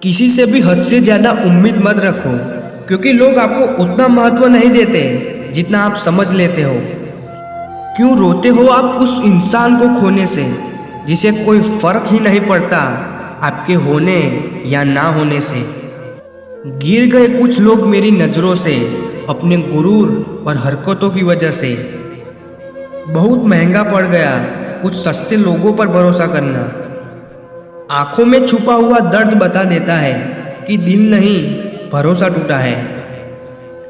किसी से भी हद से ज़्यादा उम्मीद मत रखो, क्योंकि लोग आपको उतना महत्व नहीं देते जितना आप समझ लेते हो। क्यों रोते हो आप उस इंसान को खोने से जिसे कोई फर्क ही नहीं पड़ता आपके होने या ना होने से। गिर गए कुछ लोग मेरी नज़रों से अपने गुरूर और हरकतों की वजह से। बहुत महंगा पड़ गया कुछ सस्ते लोगों पर भरोसा करना। आंखों में छुपा हुआ दर्द बता देता है कि दिल नहीं, भरोसा टूटा है।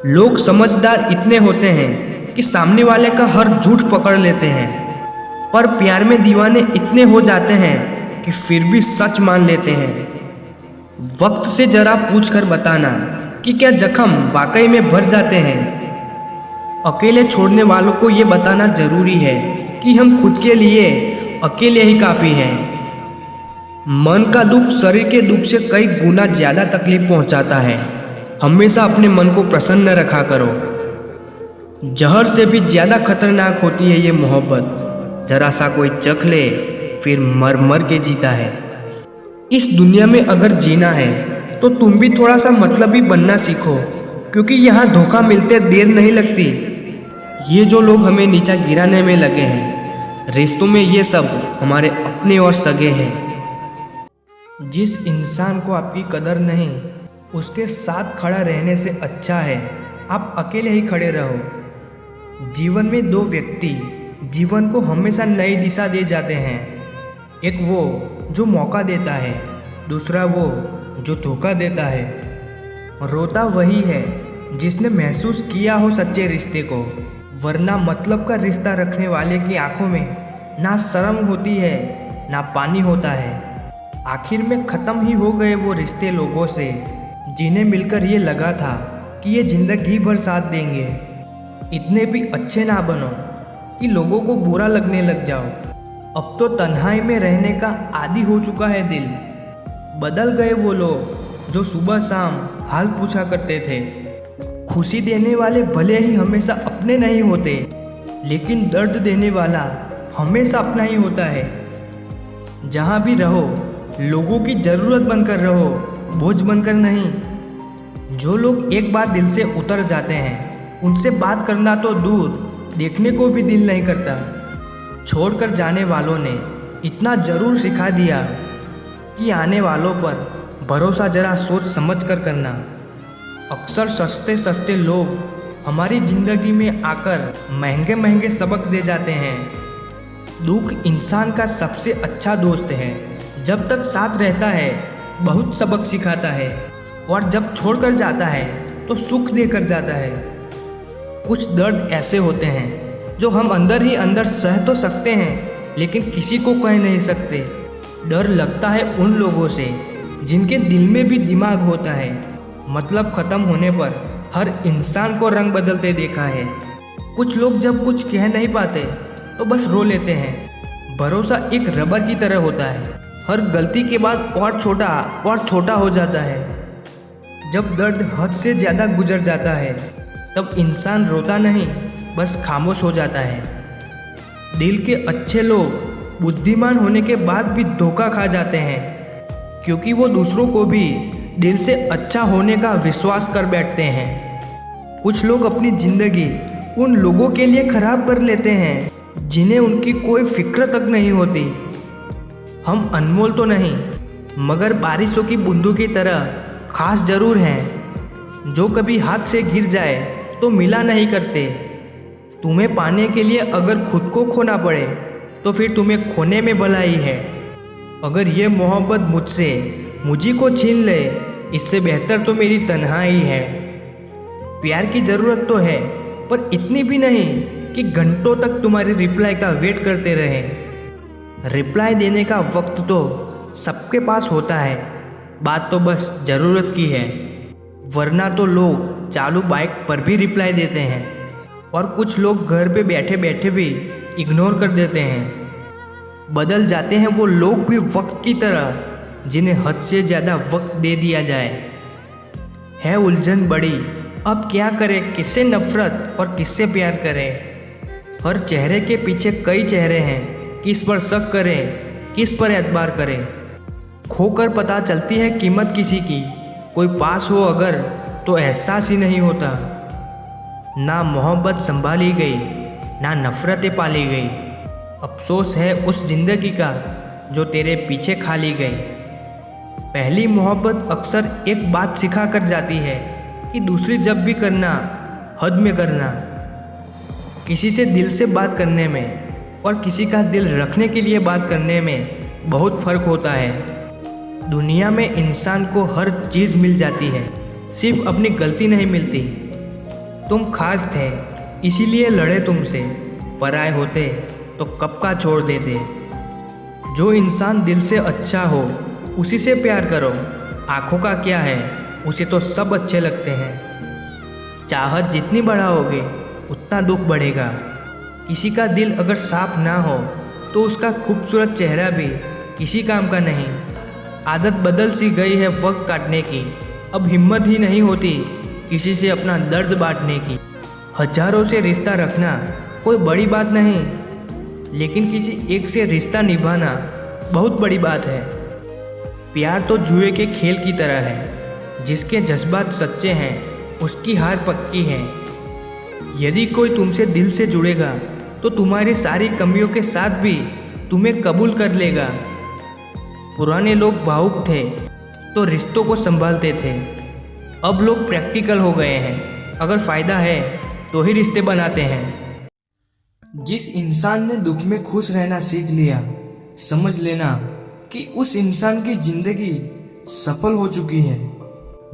लोग समझदार इतने होते हैं कि सामने वाले का हर झूठ पकड़ लेते हैं, पर प्यार में दीवाने इतने हो जाते हैं कि फिर भी सच मान लेते हैं। वक्त से जरा पूछ कर बताना कि क्या जख्म वाकई में भर जाते हैं। अकेले छोड़ने वालों को ये बताना जरूरी है कि हम खुद के लिए अकेले ही काफ़ी हैं। मन का दुख शरीर के दुख से कई गुना ज़्यादा तकलीफ पहुंचाता है। हमेशा अपने मन को प्रसन्न रखा करो। जहर से भी ज़्यादा खतरनाक होती है ये मोहब्बत। जरा सा कोई चख ले फिर मर मर के जीता है। इस दुनिया में अगर जीना है तो तुम भी थोड़ा सा मतलबी बनना सीखो, क्योंकि यहाँ धोखा मिलते देर नहीं लगती। ये जो लोग हमें नीचा गिराने में लगे हैं, रिश्तों में ये सब हमारे अपने और सगे हैं। जिस इंसान को आपकी कदर नहीं, उसके साथ खड़ा रहने से अच्छा है आप अकेले ही खड़े रहो। जीवन में दो व्यक्ति जीवन को हमेशा नई दिशा दे जाते हैं। एक वो जो मौका देता है, दूसरा वो जो धोखा देता है। रोता वही है जिसने महसूस किया हो सच्चे रिश्ते को, वरना मतलब का रिश्ता रखने वाले की आंखों में ना शर्म होती है ना पानी होता है। आखिर में ख़त्म ही हो गए वो रिश्ते लोगों से जिन्हें मिलकर ये लगा था कि ये ज़िंदगी भर साथ देंगे। इतने भी अच्छे ना बनो कि लोगों को बुरा लगने लग जाओ। अब तो तन्हाई में रहने का आदी हो चुका है दिल। बदल गए वो लोग जो सुबह शाम हाल पूछा करते थे। खुशी देने वाले भले ही हमेशा अपने नहीं होते, लेकिन दर्द देने वाला हमेशा अपना ही होता है। जहाँ भी रहो लोगों की ज़रूरत बनकर रहो, बोझ बनकर नहीं। जो लोग एक बार दिल से उतर जाते हैं उनसे बात करना तो दूर, देखने को भी दिल नहीं करता। छोड़कर जाने वालों ने इतना ज़रूर सिखा दिया कि आने वालों पर भरोसा जरा सोच समझ कर करना। अक्सर सस्ते सस्ते लोग हमारी ज़िंदगी में आकर महंगे महंगे सबक दे जाते हैं। दुख इंसान का सबसे अच्छा दोस्त है। जब तक साथ रहता है बहुत सबक सिखाता है, और जब छोड़कर जाता है तो सुख देकर जाता है। कुछ दर्द ऐसे होते हैं जो हम अंदर ही अंदर सह तो सकते हैं, लेकिन किसी को कह नहीं सकते। डर लगता है उन लोगों से जिनके दिल में भी दिमाग होता है। मतलब ख़त्म होने पर हर इंसान को रंग बदलते देखा है। कुछ लोग जब कुछ कह नहीं पाते तो बस रो लेते हैं। भरोसा एक रबर की तरह होता है, हर गलती के बाद और छोटा हो जाता है। जब दर्द हद से ज़्यादा गुजर जाता है तब इंसान रोता नहीं, बस खामोश हो जाता है। दिल के अच्छे लोग बुद्धिमान होने के बाद भी धोखा खा जाते हैं, क्योंकि वो दूसरों को भी दिल से अच्छा होने का विश्वास कर बैठते हैं। कुछ लोग अपनी ज़िंदगी उन लोगों के लिए ख़राब कर लेते हैं जिन्हें उनकी कोई फिक्र तक नहीं होती। हम अनमोल तो नहीं, मगर बारिशों की बूंदों की तरह खास जरूर हैं, जो कभी हाथ से गिर जाए तो मिला नहीं करते। तुम्हें पाने के लिए अगर खुद को खोना पड़े तो फिर तुम्हें खोने में भलाई है। अगर ये मोहब्बत मुझसे मुझी को छीन ले, इससे बेहतर तो मेरी तन्हाई है। प्यार की ज़रूरत तो है, पर इतनी भी नहीं कि घंटों तक तुम्हारी रिप्लाई का वेट करते रहें। रिप्लाई देने का वक्त तो सबके पास होता है, बात तो बस ज़रूरत की है। वरना तो लोग चालू बाइक पर भी रिप्लाई देते हैं, और कुछ लोग घर पे बैठे बैठे भी इग्नोर कर देते हैं। बदल जाते हैं वो लोग भी वक्त की तरह जिन्हें हद से ज़्यादा वक्त दे दिया जाए। है उलझन बड़ी, अब क्या करें, किससे नफरत और किससे प्यार करें। हर चेहरे के पीछे कई चेहरे हैं, किस पर शक करें, किस पर एतबार करें। खोकर पता चलती है कीमत किसी की, कोई पास हो अगर तो एहसास ही नहीं होता। ना मोहब्बत संभाली गई, ना नफ़रतें पाली गई। अफसोस है उस ज़िंदगी का जो तेरे पीछे खाली गई। पहली मोहब्बत अक्सर एक बात सिखा कर जाती है कि दूसरी जब भी करना, हद में करना। किसी से दिल से बात करने में और किसी का दिल रखने के लिए बात करने में बहुत फ़र्क होता है। दुनिया में इंसान को हर चीज़ मिल जाती है, सिर्फ अपनी गलती नहीं मिलती। तुम खास थे इसीलिए लड़े तुमसे, पराए होते तो कब का छोड़ देते। जो इंसान दिल से अच्छा हो उसी से प्यार करो। आँखों का क्या है, उसे तो सब अच्छे लगते हैं। चाहत जितनी बढ़ाओगे उतना दुख बढ़ेगा। किसी का दिल अगर साफ ना हो तो उसका खूबसूरत चेहरा भी किसी काम का नहीं। आदत बदल सी गई है वक्त काटने की, अब हिम्मत ही नहीं होती किसी से अपना दर्द बांटने की। हजारों से रिश्ता रखना कोई बड़ी बात नहीं, लेकिन किसी एक से रिश्ता निभाना बहुत बड़ी बात है। प्यार तो जुए के खेल की तरह है, जिसके जज्बात सच्चे हैं उसकी हार पक्की है। यदि कोई तुमसे दिल से जुड़ेगा तो तुम्हारी सारी कमियों के साथ भी तुम्हें कबूल कर लेगा। पुराने लोग भावुक थे तो रिश्तों को संभालते थे, अब लोग प्रैक्टिकल हो गए हैं। अगर फ़ायदा है तो ही रिश्ते बनाते हैं। जिस इंसान ने दुख में खुश रहना सीख लिया, समझ लेना कि उस इंसान की जिंदगी सफल हो चुकी है।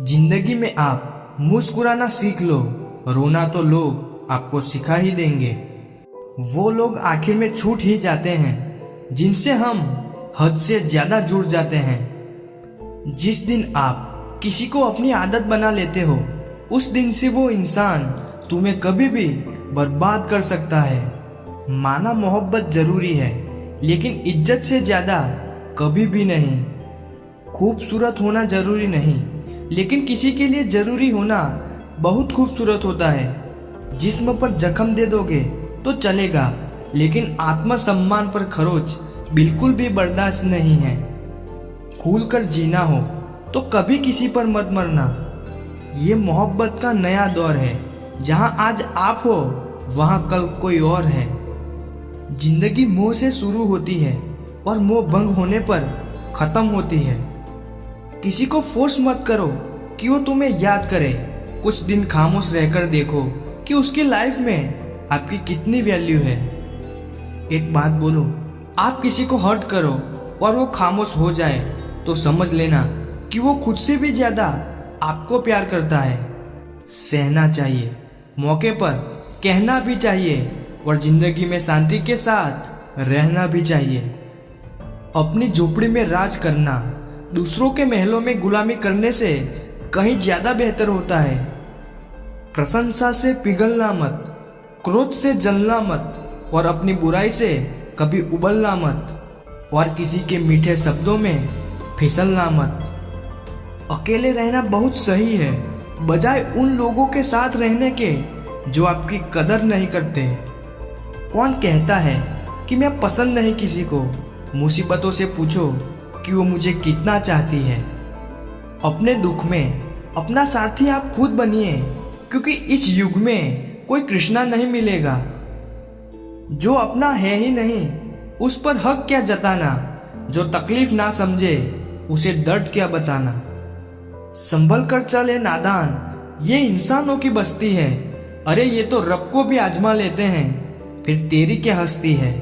जिंदगी में आप मुस्कुराना सीख लो, रोना तो लोग आपको सिखा ही देंगे। वो लोग आखिर में छूट ही जाते हैं जिनसे हम हद से ज्यादा जुड़ जाते हैं। जिस दिन आप किसी को अपनी आदत बना लेते हो, उस दिन से वो इंसान तुम्हें कभी भी बर्बाद कर सकता है। माना मोहब्बत जरूरी है, लेकिन इज्जत से ज्यादा कभी भी नहीं। खूबसूरत होना जरूरी नहीं, लेकिन किसी के लिए जरूरी होना बहुत खूबसूरत होता है। जिस्म पर जख्म दे दोगे तो चलेगा, लेकिन आत्मसम्मान पर खरोच बिल्कुल भी बर्दाश्त नहीं है। खुलकर जीना हो तो कभी किसी पर मत मरना। ये मोहब्बत का नया दौर है, जहां आज आप हो वहां कल कोई और है। जिंदगी मोह से शुरू होती है और मोह भंग होने पर खत्म होती है। किसी को फोर्स मत करो कि वो तुम्हें याद करे। कुछ दिन खामोश रहकर देखो कि उसकी लाइफ में आपकी कितनी वैल्यू है। एक बात बोलो, आप किसी को हर्ट करो और वो खामोश हो जाए तो समझ लेना कि वो खुद से भी ज्यादा आपको प्यार करता है। सहना चाहिए, मौके पर कहना भी चाहिए, और जिंदगी में शांति के साथ रहना भी चाहिए। अपनी झोपड़ी में राज करना दूसरों के महलों में गुलामी करने से कहीं ज्यादा बेहतर होता है। प्रशंसा से पिघलना मत, क्रोध से जलना मत, और अपनी बुराई से कभी उबलना मत, और किसी के मीठे शब्दों में फिसलना मत। अकेले रहना बहुत सही है, बजाय उन लोगों के साथ रहने के जो आपकी कदर नहीं करते। कौन कहता है कि मैं पसंद नहीं किसी को? मुसीबतों से पूछो कि वो मुझे कितना चाहती है। अपने दुख में अपना साथी आप खुद बनिए, क्योंकि इस युग में कोई कृष्णा नहीं मिलेगा। जो अपना है ही नहीं उस पर हक क्या जताना, जो तकलीफ ना समझे उसे दर्द क्या बताना। संभल कर चले नादान, ये इंसानों की बस्ती है। अरे ये तो रब को भी आजमा लेते हैं, फिर तेरी क्या हस्ती है।